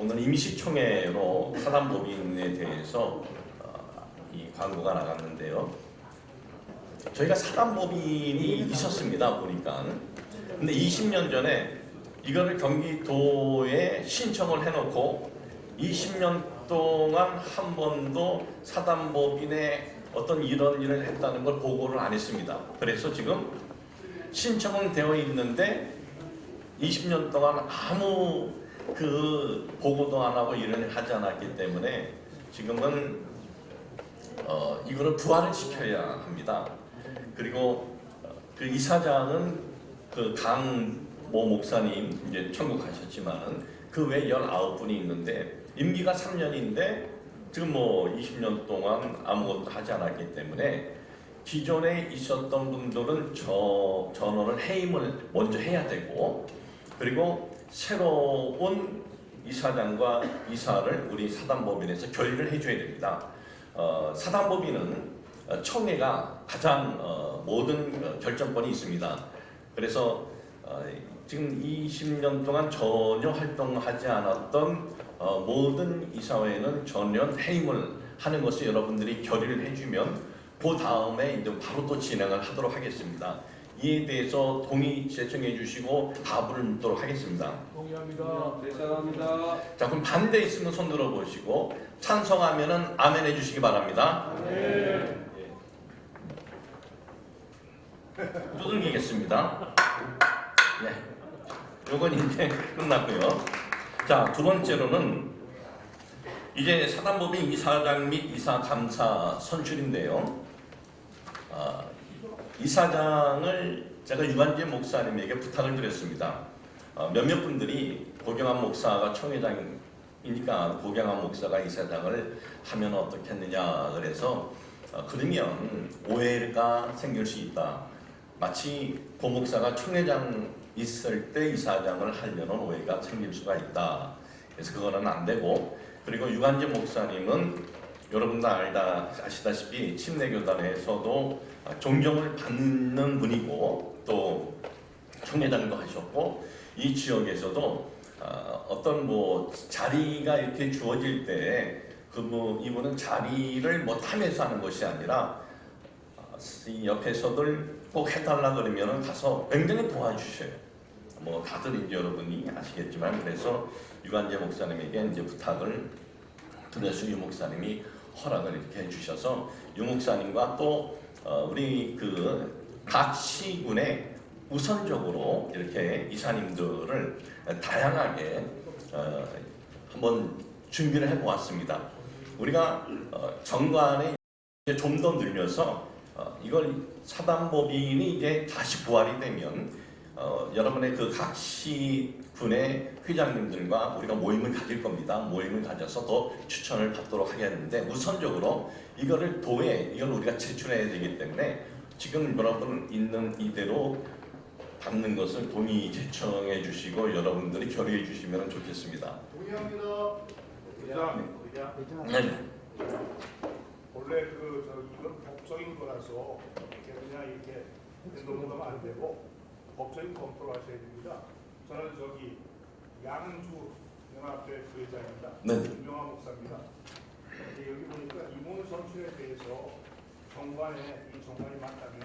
오늘 임시총회로 사단법인에 대해서 이 광고가 나갔는데요. 저희가 사단법인이 있었습니다. 보니까. 근데 20년 전에 이거를 경기도에 신청을 해놓고 20년 동안 한 번도 사단법인에 어떤 이런 일을 했다는 걸 보고를 안 했습니다. 그래서 지금 신청은 되어 있는데 20년 동안 아무 그 보고도 안 하고 일을 하지 않았기 때문에 지금은 이거를 부활을 시켜야 합니다. 그리고 그 이사장은 그 강모 목사님 이제 천국 가셨지만은 그 외 19분이 있는데 임기가 3년인데 지금 뭐 20년 동안 아무것도 하지 않았기 때문에 기존에 있었던 분들은 전원을 해임을 먼저 해야 되고, 그리고 새로운 이사장과 이사를 우리 사단법인에서 결의를 해줘야 됩니다. 사단법인은 총회가 가장 모든 결정권이 있습니다. 그래서 지금 20년 동안 전혀 활동하지 않았던 모든 이사회는 전혀 해임을 하는 것을 여러분들이 결의를 해주면 그 다음에 이제 바로 또 진행을 하도록 하겠습니다. 이에 대해서 동의 제청해 주시고 답을 묻도록 하겠습니다. 동의합니다. 대장합니다. 자, 그럼 반대 있으면 손 들어 보시고 찬성하면은 아멘 해주시기 바랍니다. 네. 두들기겠습니다. 네, 요건 이제 끝났고요. 자, 두 번째로는 이제 사단법인 이사장 및 이사감사 선출인데요. 이사장을 제가 유관재 목사님에게 부탁을 드렸습니다. 몇몇 분들이 고경환 목사가 총회장이니까 고경환 목사가 이사장을 하면 어떻겠느냐 그래서 그러면 오해가 생길 수 있다. 마치 고 목사가 총회장 있을 때 이사장을 하려는 오해가 생길 수가 있다. 그래서 그거는 안 되고, 그리고 유관재 목사님은 여러분도 아시다시피 침례교단에서도 존경을 받는 분이고 또 총회장도 하셨고, 이 지역에서도 어떤 뭐 자리가 이렇게 주어질 때 이분은 자리를 뭐 탐해서 하는 것이 아니라 이 옆에서들 꼭 해달라 그러면은 가서 굉장히 도와주셔요. 뭐 다들 이제 여러분이 아시겠지만, 그래서 유관재 목사님에게 이제 부탁을 드려서 유 목사님이 허락을 이렇게 해주셔서 유 목사님과 또 우리 그 각 시군에 우선적으로 이렇게 이사님들을 다양하게 한번 준비를 해보았습니다. 우리가 정관에 좀 더 늘려서 이걸 사단법인이 이제 다시 부활이 되면 여러분의 그 각 시군의 회장님들과 우리가 모임을 가질 겁니다. 모임을 가져서 더 추천을 받도록 하겠는데, 우선적으로 이거를 도에 이걸 우리가 제출해야 되기 때문에 지금 여러분 있는 이대로 받는 것을 동의 제청해 주시고 여러분들이 결의해 주시면 좋겠습니다. 동의합니다. 네. 원래 이건 법적인 거라서 그냥 이렇게 넘어가면 안 되고 법적인 검토를 하셔야 됩니다. 저는 양주 연합회 부회장입니다. 네. 유명한 목사입니다. 여기 보니까 임원 선출에 대해서 정관이 맞다면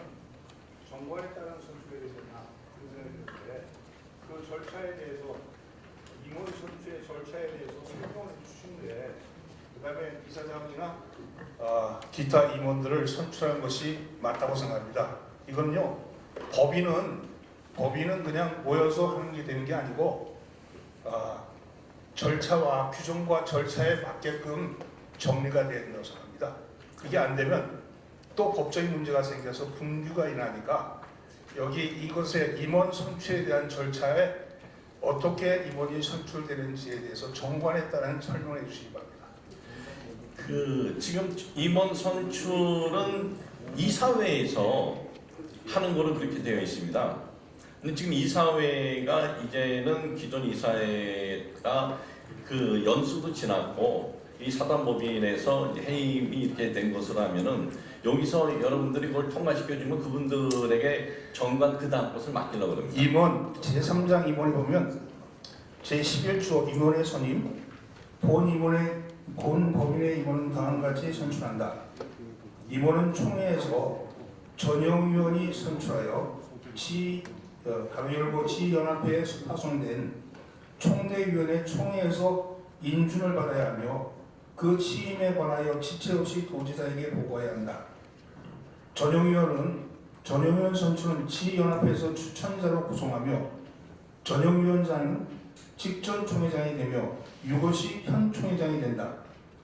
정관에 따른 선출에 되잖아. 그런 생각이 드는데 그 절차에 대해서 임원 선출의 절차에 대해서 설명을 해주시는데, 그다음에 이사장이나 기타 임원들을 선출하는 것이 맞다고 생각합니다. 이건요, 법인은 그냥 모여서 하는 게 되는 게 아니고 절차와 규정과 절차에 맞게끔 정리가 되어야 된다고 생각합니다. 그게 안 되면 또 법적인 문제가 생겨서 분규가 일어나니까 이것의 임원 선출에 대한 절차에 어떻게 임원이 선출되는지에 대해서 정관에 따른 설명해 주시기 바랍니다. 지금 임원 선출은 이사회에서 하는 거로 그렇게 되어 있습니다. 근데 지금 이사회가 이제는 기존 이사회가 그 연수도 지났고 이 사단법인에서 해임이 이렇게 된 것으로 하면은 여기서 여러분들이 그걸 통과시켜주면 그분들에게 정관 그 다음 것을 맡기려고 그럽니다. 임원 제3장 임원에 보면 제11조 임원의 선임 본 법인의 임원은 다음과 같이 선출한다. 임원은 총회에서 전용위원이 선출하여 지연합회에 파송된 총대위원회 총회에서 인준을 받아야 하며 그 취임에 관하여 지체 없이 도지사에게 보고해야 한다. 전용위원 선출은 지연합회에서 추천자로 구성하며 전용위원장은 직전 총회장이 되며 이것이 현 총회장이 된다.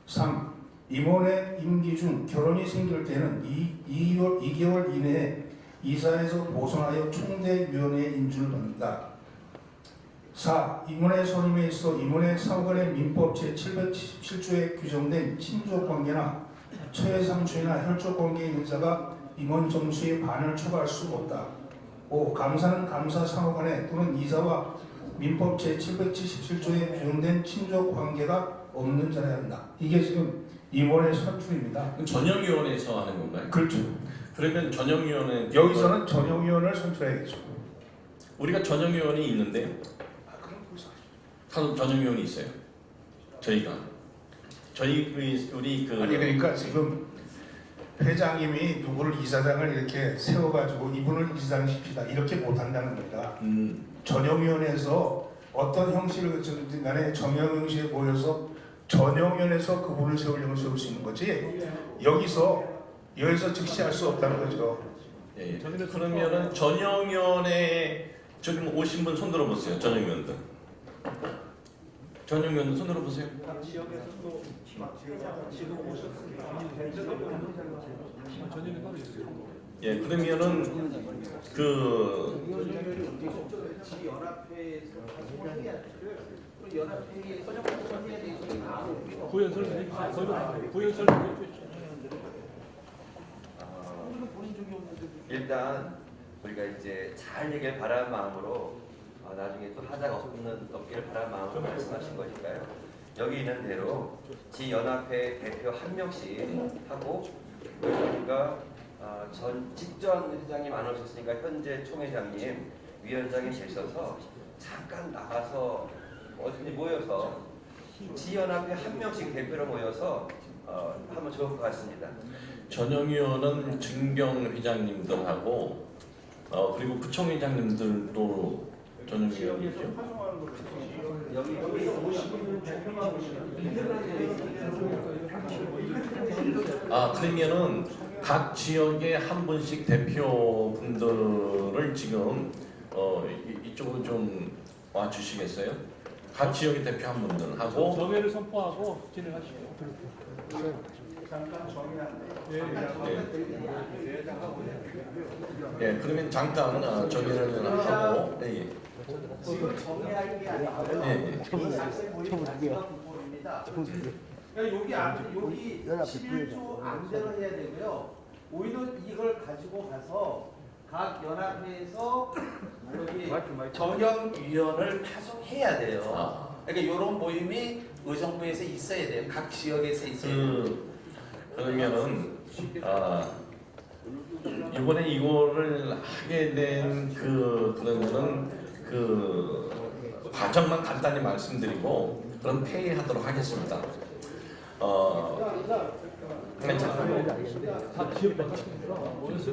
3. 임원의 임기 중 결혼이 생길 때는 2개월 이내에 이사에서 보선하여 총대위원회의 인준을 받는다. 4. 임원의 선임에 있어 임원의 사후간의 민법 제777조에 규정된 친족관계나 처해상추이나 혈족관계의 있는 자가 임원 정수의 반을 초과할 수 없다. 5. 감사는 감사 상호간에 또는 이사와 민법 제777조에 규정된 친족관계가 없는 자라야 한다. 이게 지금 임원의 선출입니다. 전용위원회에서 하는 건가요? 그렇죠. 그러면 전용위원회 여기서는 전용위원을 선출해야겠죠. 우리가 전용위원이 있는데요. 전용위원이 있어요. 우리 아니 그러니까 지금 회장님이 누구를 이사장을 이렇게 세워가지고 이분을 이사장시키다 이렇게 못한다는 겁니다. 전용위원회에서 어떤 형식을 갖춘 간에 정형형식에 모여서 전용위원회에서 그분을 세우려면 세울 수 있는 거지 여기서 즉시 할 수 없다는 거죠. 예. 그러면은 전용위원회 지금 오신 분 손 들어보세요. 전용위원들 손 들어보세요. 지역에서도 지금 오셨습니다. 전용이 따로 있어요. 예, 그러면은 지연합회에서 해야 돼. 연합회의에서 해야 되지. 부연 설명 부연 설명 해주시죠. 일단 우리가 이제 잘 얘기를 바라는 마음으로 나중에 또 하자가 없기를 바라는 마음으로 말씀하신 거니까요. 여기 있는 대로 지연합회 대표 한 명씩 하고 우리가 직전 회장님 안 오셨으니까 현재 총회장님 위원장이 되셔서 잠깐 나가서 어디 모여서 지연합회 한 명씩 대표로 모여서 하면 좋을 것 같습니다. 전용위원은 증경 회장님들하고 그리고 부총회장님들도 전용위원이죠. 여기 오시는 그러면은 각 지역에 한 분씩 대표분들을 지금 이쪽으로 좀 와주시겠어요? 각 지역의 대표 한 분들 하고 정회를 선포하고 진행하시죠. 잠깐 정의한데. 예, 그러면 잠깐 정의를 하고 예. 지금 정의할 게 아니고요. 예. 이 작성 모임 마지막 부분입니다. 그러니까 여기 11조 안대로 해야 되고요. 오히려 이걸 가지고 가서 각 연합회에서 여기 전형위원을 파송해야 돼요. 그러니까 이런 모임이 의정부에서 있어야 돼요. 각 지역에서 있어야 돼요. 그러면은 이번에 이거를 하게 된 그러면은 과정만 간단히 말씀드리고 그럼 회의하도록 하겠습니다. 괜찮아요. 다 지역마다 모여서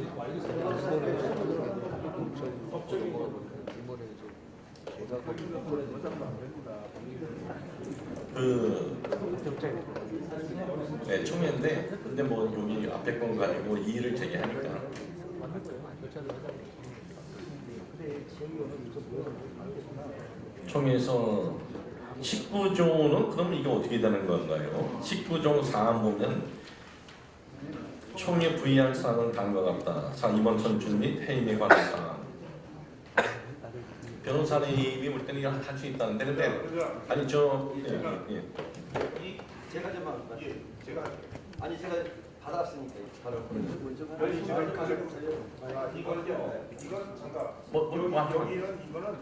네, 총회인데 근데 뭐 여기 앞에 건 가지고 이의를 제기하니까 총회에서 19조는 그럼 이게 어떻게 되는 건가요? 19조 4항 보면 총회 부의할 사항은 다음과 같다. 임원 선출 및 해임에 관한 사항. 변호사님이 볼 때는 이걸 할 수 있다는데 근데 아니 제가 좀 제가 아니 제가 받았으니까 바로 먼저 이건 잠깐 뭐 이거는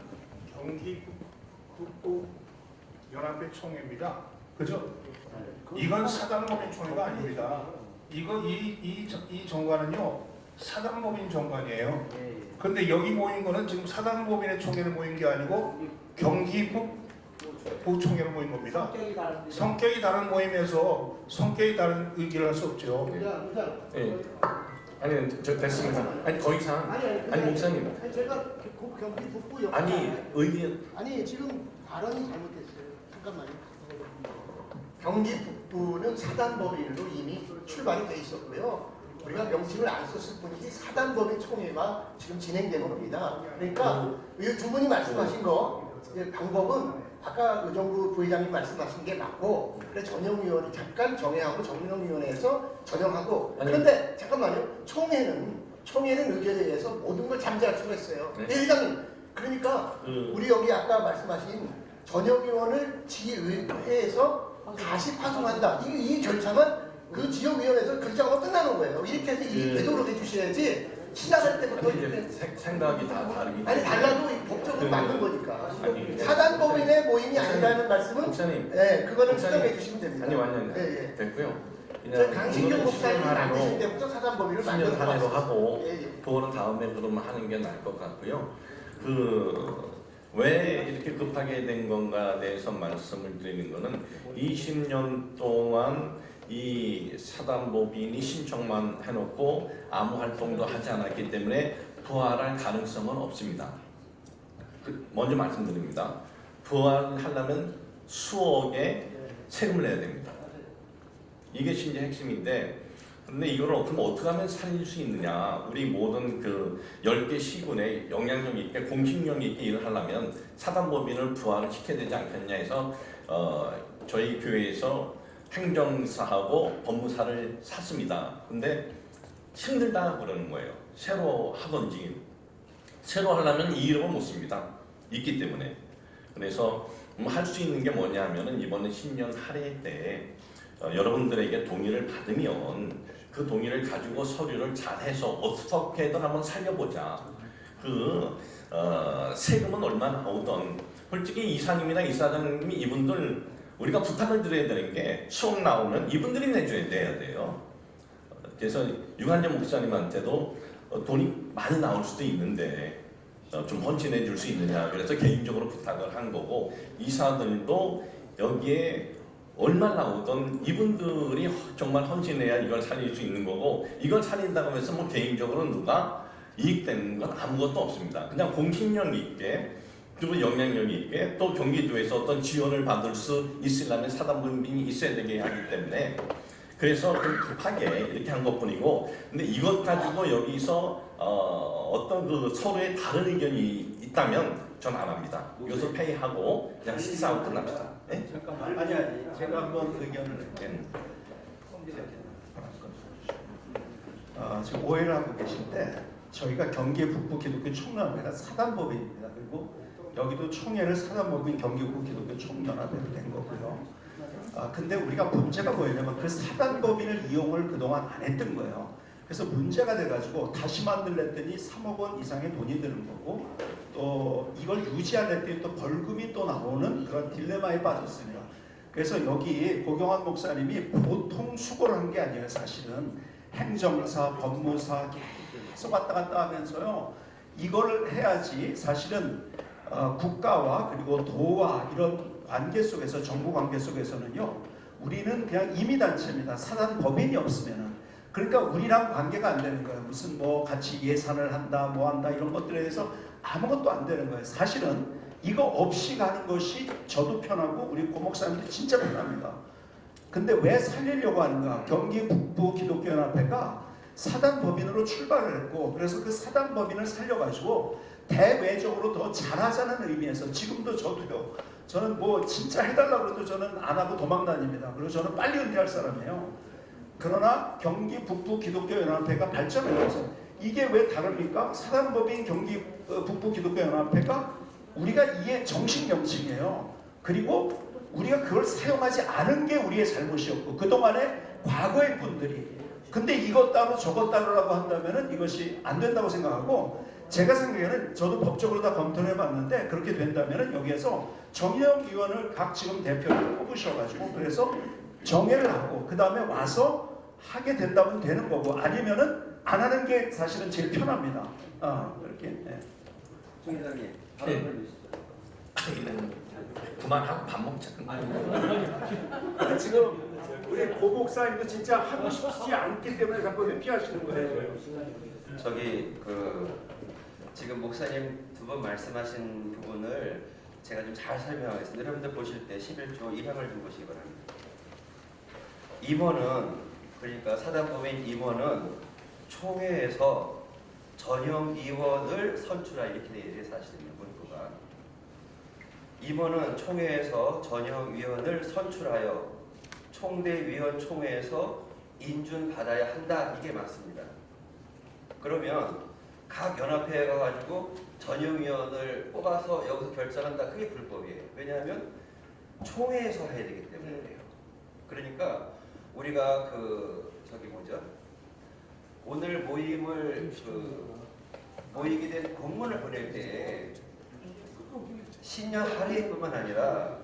경기북부 연합회 총회입니다. 그죠? 이건 사단법인 총회가 아닙니다. 이 정관은요 사단법인 정관이에요. 근데 여기 모인 거는 지금 사단법인의 총회를 모인 게 아니고 경기북 부총회로 모인 겁니다. 성격이 다른데. 성격이 다른 모임에서 성격이 다른 의견을 할 수 없죠. 예. 아니 저 됐습니다. 아니 더 이상 아니 목사님 아니, 제가 경기 북부 역 아니 의견 아니 지금 발언이 잘못됐어요. 잠깐만요. 경기 북부는 사단법인으로 이미 출발이 돼 있었고요. 우리가 명칭을 안 썼을 뿐이지 사단법인 총회가 지금 진행되는 겁니다. 그러니까 이 두 분이 말씀하신 거 방법은 아까 의정부 부회장님 말씀하신 게 맞고, 그래 전형위원회 잠깐 정회하고 정명위원회에서 전형하고. 아니, 그런데 잠깐만요. 총회는 의견에 의해서 모든 걸 잠재할 수가 있어요. 네. 네, 회장님. 그러니까 우리 여기 아까 말씀하신 전형위원을 지의회에서 다시 파송한다. 이 절차만 그 지역위원회에서 결정하고 끝나는 거예요. 이렇게 해서 이 궤도로 해주셔야지 시작할 때부터 아니 이제 생각이 다 다르기 아니 달라도 법적으로 맞는 거니까. 사단법인의 모임이 아니라는 말씀은 목사님 그거는 목사님, 수정해 주시면 됩니다. 아니 완전 예. 됐고요. 저 강신경 목사님 만드실 하나로 때부터 사단법인을 10년 만들어 한 해로 하고 예. 그거는 다음에 그러면 하는 게 나을 것 같고요. 왜 이렇게 급하게 된 건가에 대해서 말씀을 드리는 거는 20년 동안 이 사단법인이 신청만 해놓고 아무 활동도 하지 않았기 때문에 부활할 가능성은 없습니다. 먼저 말씀드립니다. 부활하려면 수억의 세금을 내야 됩니다. 이게 진짜 핵심인데, 근데 이걸 그럼 어떻게 하면 살릴 수 있느냐? 우리 모든 그 10개 시군에 영향력 있게 공신력 있게 일을 하려면 사단법인을 부활을 시켜야 되지 않겠냐 해서 저희 교회에서 행정사하고 법무사를 샀습니다. 근데 힘들다 그러는 거예요. 새로 하든지. 새로 하려면 이 이름을 못 씁니다. 있기 때문에. 그래서 할 수 있는 게 뭐냐면은 이번에 신년 할애 때 여러분들에게 동의를 받으면 그 동의를 가지고 서류를 잘해서 어떻게든 한번 살려보자. 세금은 얼마나 나오던 솔직히 이사님이나 이사장님이 이분들 우리가 부탁을 드려야 되는 게 수업 나오면 이분들이 내줘야 돼요. 그래서 유한재 목사님한테도 돈이 많이 나올 수도 있는데 좀 헌신해 줄 수 있느냐 그래서 개인적으로 부탁을 한 거고, 이사들도 여기에 얼마 나오던 이분들이 정말 헌신해야 이걸 살릴 수 있는 거고, 이걸 살린다고 해서 뭐 개인적으로 누가 이익되는 건 아무것도 없습니다. 그냥 공신력 있게 그리고 영향력 있게 또 경기도에서 어떤 지원을 받을 수 있으려면 사단법인이 있어야 되게 하기 때문에 그래서 좀 급하게 이렇게 한 것뿐이고, 근데 이것 가지고 여기서 어떤 그 서로의 다른 의견이 있다면 전 안 합니다. 이것을 회의하고 그냥 식사하고 끝납시다. 네? 잠깐만. 아니 제가 한번 의견을 지금 오해를 하고 계신데, 저희가 경기 북부 기독교 총연합회가 사단법인입니다. 그리고 여기도 총회를 사단법인 경기 북부 기독교 총연합회로 된 거고요. 근데 우리가 문제가 뭐냐면 그 사단법인을 이용을 그동안 안 했던 거예요. 그래서 문제가 돼가지고 다시 만들랬더니 3억 원 이상의 돈이 드는 거고, 또 이걸 유지하려더니 또 벌금이 또 나오는 그런 딜레마에 빠졌습니다. 그래서 여기 고경환 목사님이 보통 수고를 한 게 아니에요. 사실은 행정사, 법무사 계속 왔다 갔다 하면서요, 이거를 해야지 사실은 국가와 그리고 도와 이런 관계 속에서, 정부 관계 속에서는요, 우리는 그냥 임의단체입니다. 사단법인이 없으면은. 그러니까 우리랑 관계가 안 되는 거예요. 무슨 뭐 같이 예산을 한다, 뭐 한다 이런 것들에 대해서 아무것도 안 되는 거예요. 사실은 이거 없이 가는 것이 저도 편하고 우리 고목사님도 진짜 편합니다. 근데 왜 살리려고 하는가? 경기 북부 기독교연합회가 사단법인으로 출발을 했고, 그래서 그 사단법인을 살려가지고 대외적으로 더 잘하자는 의미에서, 지금도 저도요, 저는 뭐 진짜 해달라고 해도 저는 안 하고 도망 다닙니다. 그리고 저는 빨리 은퇴할 사람이에요. 그러나 경기 북부 기독교연합회가 발전을 해서 이게 왜 다릅니까? 사단법인 경기 북부 기독교연합회가 우리가 이게 정식 명칭이에요. 그리고 우리가 그걸 사용하지 않은 게 우리의 잘못이었고, 그동안에 과거의 분들이, 근데 이것 따로 저것 따로라고 한다면은 이것이 안 된다고 생각하고, 제가 생각에는 저도 법적으로 다 검토를 해봤는데, 그렇게 된다면은 여기에서 정의영 의원을 각 지금 대표를 뽑으셔가지고 그래서 정회를 하고 그 다음에 와서 하게 된다면 되는 거고, 아니면은 안 하는 게 사실은 제일 편합니다. 그렇게. 네. 정 회장님, 네. 그만하고 밥 먹자. 지금 우리 고 목사님도 진짜 하고 싶지 않기 때문에 자꾸 회피하시는 거예요. 저기 지금 목사님 두 번 말씀하신 부분을 제가 좀 잘 설명하겠습니다. 여러분들 보실 때 11조 1항을 좀 보시기 바랍니다. 임원은 그러니까 사단법인 임원은 총회에서 전형위원을 선출하 이렇게 되어 있어요. 사실은 문구가 임원은 총회에서 전형위원을 선출하여 총대위원 총회에서 인준받아야 한다. 이게 맞습니다. 그러면 각 연합회가 가지고 전형위원을 뽑아서 여기서 결정한다. 그게 불법이에요. 왜냐하면 총회에서 해야 되기 때문에 그래요. 그러니까 우리가 오늘 모임을 모이게 된 공문을 보낼 때 신년 할애뿐만 아니라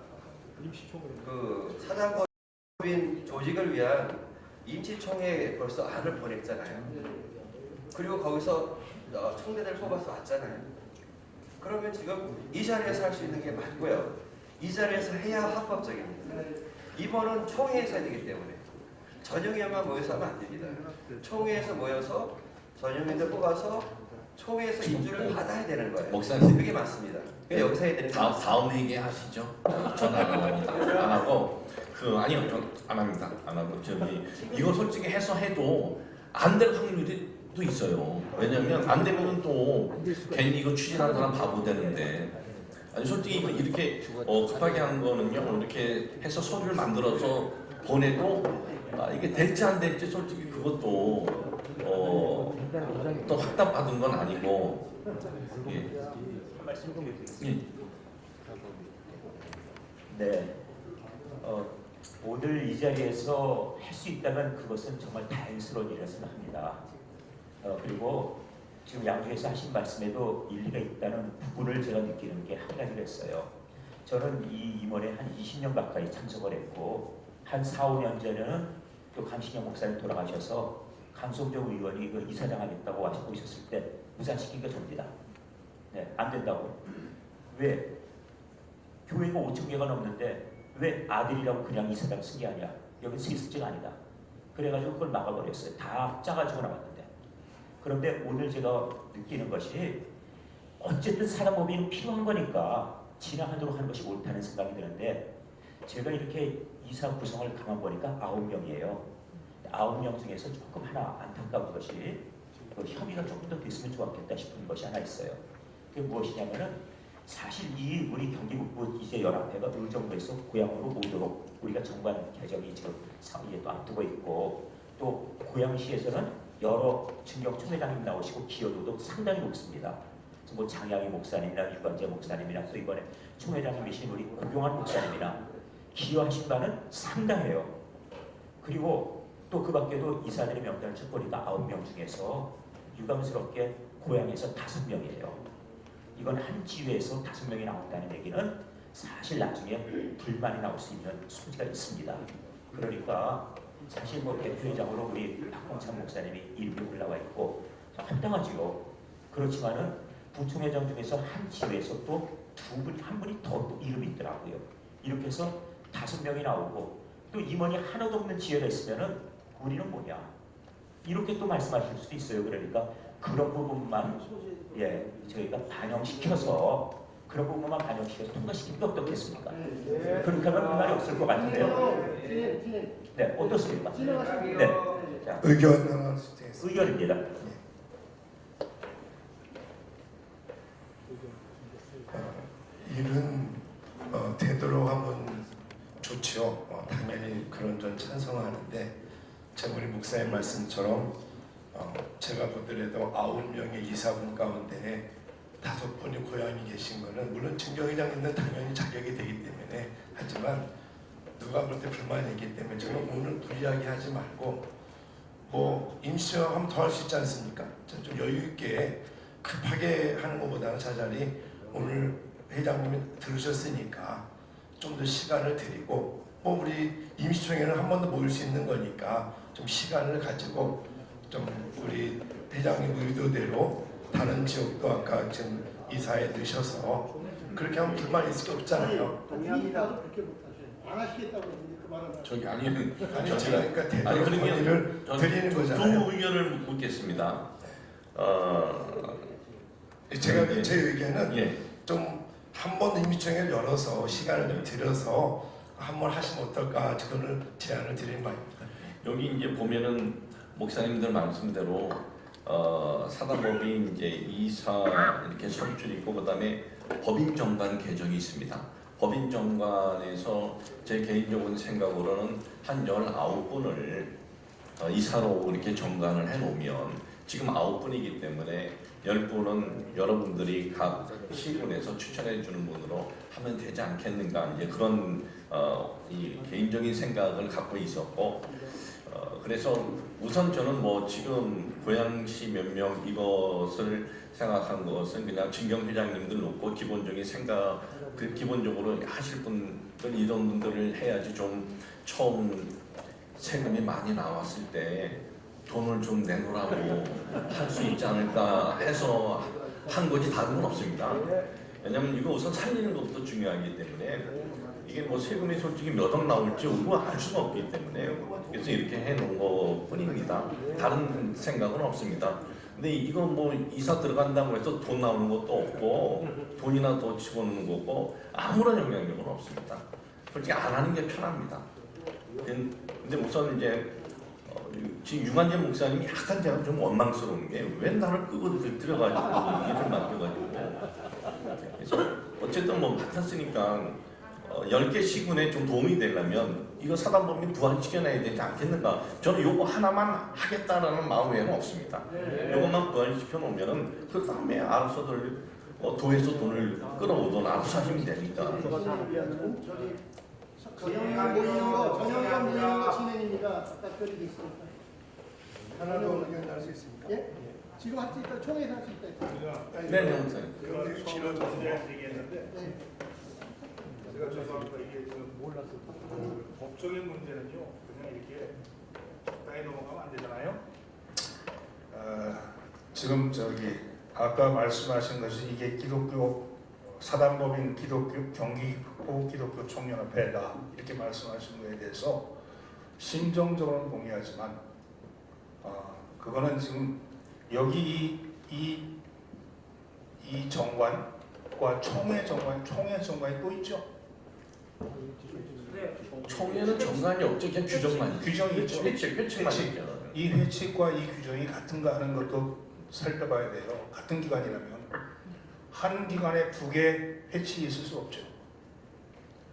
사단법인 조직을 위한 임시총회에 벌써 안을 보냈잖아요. 그리고 거기서 총대들 뽑아서 왔잖아요. 그러면 지금 이 자리에서 할 수 있는 게 맞고요. 이 자리에서 해야 합법적입니다. 이번은 총회에서 해야 되기 때문에 전형위원만 모여서 하면 안 됩니다. 총회에서 모여서 전형위원들 뽑아서 총회에서 인준을 받아야 되는 거예요. 목사님. 그게 맞습니다. 여기서 해야 되는 게 다음 회의에 하시죠. 전 안 합니다. 안 하고 아니요, 전 안 합니다. 안 하고 이거 솔직히 해서 해도 안 될 확률이 또 있어요. 왜냐면 안 되면은 또 괜히 이거 추진하는 사람 바보 되는데. 아니 솔직히 이렇게 급하게 하는 거는요. 이렇게 해서 서류를 만들어서 보내도 이게 될지 안 될지 솔직히 그것도 또 확답 받은 건 아니고. 예. 네. 오늘 이 자리에서 할 수 있다면 그것은 정말 다행스러운 일이라 생각합니다. 그리고 지금 양주에서 하신 말씀에도 일리가 있다는 부분을 제가 느끼는 게 한 가지가 있어요. 저는 이 임원에 한 20년 가까이 참석을 했고 한 4, 5년 전에는 또 강신영 목사님 돌아가셔서 강성정 의원이 그 이사장 하겠다고 하시고 있었을 때 무산시킨 게 접니다. 네, 안 된다고. 왜? 교회가 5천 개가 넘는데 왜 아들이라고 그냥 이사장 쓴 게 아니야? 여기 세습제가 아니다. 그래가지고 그걸 막아버렸어요. 다 짜가지고 나왔는데. 그런데 오늘 제가 느끼는 것이 어쨌든 사단법인은 필요한 거니까 진행하도록 하는 것이 옳다는 생각이 드는데 제가 이렇게 이사 구성을 가만 보니까 9명이에요. 9명 중에서 조금 하나 안타까운 것이 협의가 조금 더 됐으면 좋았겠다 싶은 것이 하나 있어요. 그게 무엇이냐면은 사실 이 우리 경기북부 이제 연합회가 의정부에서 고향으로 오도록 우리가 정관 개정이 지금 또 앞두고 있고 또 고양시에서는 여러 중경 총회장님 나오시고 기여도도 상당히 높습니다. 뭐 장양희 목사님이나 유관재 목사님이나 또 이번에 총회장님이신 우리 고경환 목사님이나 기여하신 바는 상당해요. 그리고 또 그 밖에도 이사들의 명단을 쭉 보니까 9명 중에서 유감스럽게 고향에서 5명이에요. 이건 한 지회에서 5명이 나온다는 얘기는 사실 나중에 불만이 나올 수 있는 소지가 있습니다. 그러니까 사실 뭐 대표회장으로 우리 박홍찬 목사님이 이름이 올라와 있고 합당하지요. 그렇지만은 부총회장 중에서 한 지회에서 또 한 분이 더 이름이 있더라고요. 이렇게 해서 5명이 나오고 또 임원이 하나도 없는 지회가 있으면은 우리는 뭐냐? 이렇게 또 말씀하실 수도 있어요. 그러니까 그런 부분만 저희가 반영시켜서 통과시키는 게 어떻겠습니까? 그렇게 하면 불만이 없을 것 같은데요. 네, 어떻습니까? 네, 자, 의견입니다. 일은 되도록 하면 좋죠. 당연히 그런 점 찬성하는데 제가 우리 목사님 말씀처럼 제가 보더라도 9명의 이사분 가운데 5분이 고향이 계신 거는 물론 증경회장님은 당연히 자격이 되기 때문에 하지만 누가 볼 때 불만이 있기 때문에 저는 오늘 무리하게 하지 말고 뭐 임시정 하면 더 할 수 있지 않습니까? 좀 여유 있게 급하게 하는 것보다는 차라리 오늘 회장님이 들으셨으니까 좀 더 시간을 드리고 뭐 우리 임시총회는 한 번 더 모일 수 있는 거니까 좀 시간을 가지고 좀 우리 회장님 의도대로 다른 지역도 아까 지금 이사에 넣으셔서 그렇게 하면 불만 있을 게 없잖아요. 동의합니다. 그렇게 못하셔요. 안 하시겠다고 했는데 그 말은 저기 아니 아니 저 제가 그러니까 아니 대답을 그러면 드리는 두 거잖아요. 의견을 묻겠습니다. 제가 제 의견은 예. 좀 한번 임시총회를 열어서 시간을 좀 들여서 한번 하시면 어떨까 저는 제안을 드리는 바입니다. 여기 이제 보면은 목사님들 말씀대로 사단법인 이제 이사 이렇게 선출 있고 그다음에 법인 정관 개정이 있습니다. 법인 정관에서 제 개인적인 생각으로는 한 19분을 이사로 이렇게 정관을 해놓으면 지금 9분이기 때문에 10분은 여러분들이 각 시군에서 추천해 주는 분으로 하면 되지 않겠는가 이제 그런 이 개인적인 생각을 갖고 있었고 그래서 우선 저는 뭐 지금 고양시 몇 명 이것을 생각한 것은 그냥 진경 회장님들 놓고 기본적인 생각 그 기본적으로 하실 분들 이런 분들을 해야지 좀 처음 세금이 많이 나왔을 때 돈을 좀 내놓으라고 할 수 있지 않을까 해서 한 거지 다른 건 없습니다. 왜냐면 이거 우선 살리는 것부터 중요하기 때문에 이게 뭐 세금이 솔직히 몇 억 나올지 우리가 알 수가 없기 때문에 그래서 이렇게 해놓은 것 뿐입니다. 다른 생각은 없습니다. 근데 이거 뭐 이사 들어간다고 해서 돈 나오는 것도 없고 돈이나 더 집어넣는 거고 아무런 영향력은 없습니다. 솔직히 안 하는 게 편합니다. 근데 우선 이제 지금 유관재 목사님이 약간 제가 좀 원망스러운 게 왜 나를 끄고 들여가지고 얘기를 맡겨가지고 그래서 어쨌든 뭐 맡았으니까 10개 시군에 좀 도움이 되려면 이거 사단법인 부활시켜놔야 되지 않겠는가 저는 요거 하나만 하겠다라는 마음 외에는 없습니다. 요것만 부활시켜 놓으면은 그 다음에 알아서들 도에서 돈을 끌어오든 알아서 하시면 되니까. 전형위원 모이는 거 진행입니다. 답변이 있습니다. 하나 더 의견 할 수 있습니까? 예? 지금 할 수 있다. 총회에서 할 수 있다. 네, 목사님. 그런데 처음에 얘기했는데 네. 제가 죄송합니다. 이게 그 법적인 문제는요. 그냥 이렇게 적당히 넘어가면 안 되잖아요. 지금 아까 말씀하신 것이 이게 기독교 사단법인 기독교 경기북부 기독교 총연합회다 이렇게 말씀하신 거에 대해서 심정적으로는 동의하지만 그거는 지금 여기 이 정관과 총회 정관이 또 있죠. 총회는 정관이 없죠. 그냥 규정만. 규정이 있죠. 회칙만 있죠. 이 회칙과 이 규정이 같은가 하는 것도 살펴봐야 돼요. 같은 기관이라면 한 기관에 두 개 회칙이 있을 수 없죠.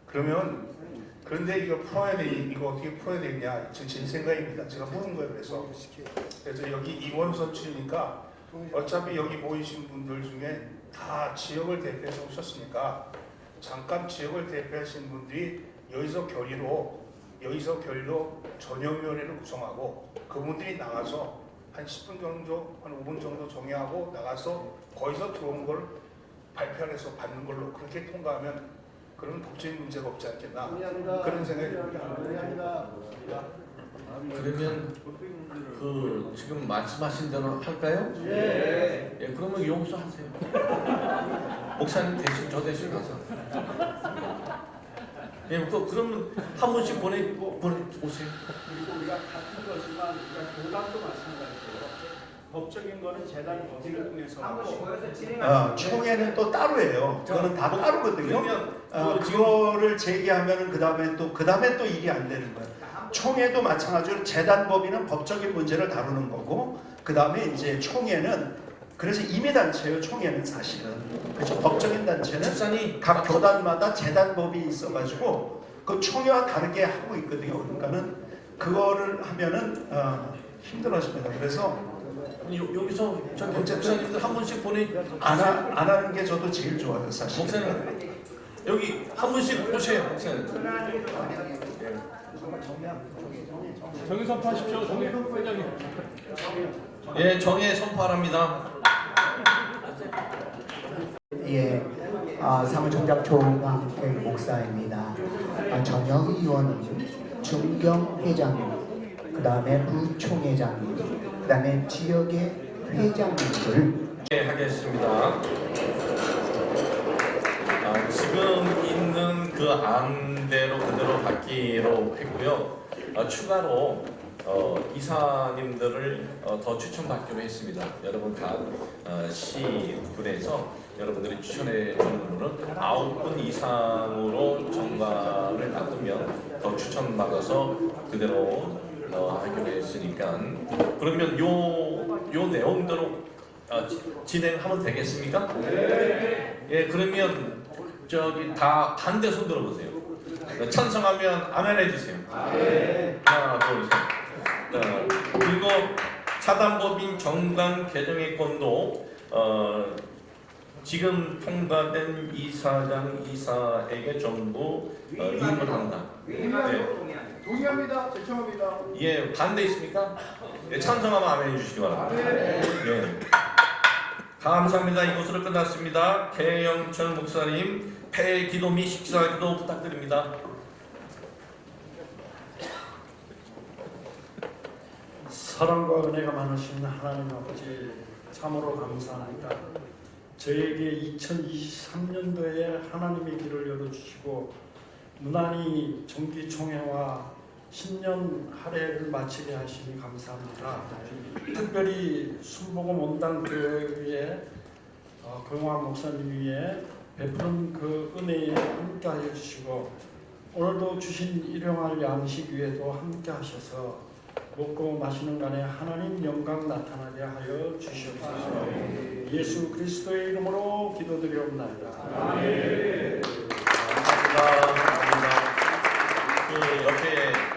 그런데 이거 어떻게 풀어야 되냐? 제 생각입니다. 제가 묻은 거예요. 그래서 여기 임원 선출이니까 어차피 여기 모이신 분들 중에 다 지역을 대표해서 오셨으니까 잠깐 지역을 대표하신 분들이 여기서 결의로 전형위원회를 구성하고 그분들이 나가서 한 10분 정도, 한 5분 정도 정리하고 나가서 거기서 들어온 걸 발표해서 받는 걸로 그렇게 통과하면 그런 법적인 문제가 없지 않겠나 그런 생각이 듭니다. 그러면 그 지금 말씀하신 대로 할까요? 예. 예, 그러면 용서 하세요. 목사님 대신 저 대신 가서. 예, 그러면 한 번씩 보내 오세요. 그리고 우리가 같은 거지만 우리가 도당도 마찬가지고요. 법적인 거는 재단 법인을 통해서 한 번씩 모여서 진행하는 총회는 또 따로예요. 그거는 다 따로거든요. 그러면 그거를 제기하면은 그다음에 또 일이 안 되는 거예요. 총회도 마찬가지로 재단법인은 법적인 문제를 다루는 거고 그다음에 이제 총회는 그래서 임의단체예요. 총회는 사실은 그렇죠. 법적인 단체는 집사님 각 교단마다 재단법이 있어가지고 그 총회와 다르게 하고 있거든요. 그러니까는 그거를 하면은 힘들어집니다. 그래서 여기서 저 목사님들 한 번씩 안 하는 게 저도 제일 좋아요, 사실. 목사님 여기 한 번씩 오세요, 목사님. 정의 선포하십시오. 정의 회장님. 예, 정의 선포합니다. 예, 사무총장 조광택 목사입니다. 전영희 의원은 중경 회장님, 그 다음에 부총회장님, 그 다음에 지역의 회장님을 하겠습니다. 지금 있는 그 안대로 그대로 받기로 했고요. 추가로 이사님들을 더 추천받기로 했습니다. 여러분 각 시군에서 여러분들이 추천해 주는 분은 9분 이상으로 정관을 맡으면 더 추천받아서 그대로 하기로 했으니까 그러면 요 내용대로 진행하면 되겠습니까? 네. 예, 그러면 저기 다 반대 손 들어보세요. 찬성하면 아멘 해주세요. 하나, 둘, 셋. 그리고 사단법인 정관 개정의 건도 지금 통과된 이사장 이사에게 전부 위임한다. 동의합니다. 제청합니다. 예, 반대 있습니까? 예, 찬성하면 아멘 해주시기 바랍니다. 예. 감사합니다. 이것으로 끝났습니다. 개영철 목사님 폐기도 및 식사기도 부탁드립니다. 사랑과 은혜가 많으신 하나님 아버지 참으로 감사합니다. 저에게 2023년도에 하나님의 길을 열어주시고 무난히 정기총회와 신년 할애를 마치게 하시니 감사합니다. 특별히 순복음 원당 교회에 고용환 목사님 위에 베푸는 그 은혜에 함께하여 주시고 오늘도 주신 일용할 양식 위에도 함께하셔서 먹고 마시는 간에 하나님 영광 나타나게 하여 주시옵소서. 예수 그리스도의 이름으로 기도드리옵나이다. 감사합니다. 그 옆에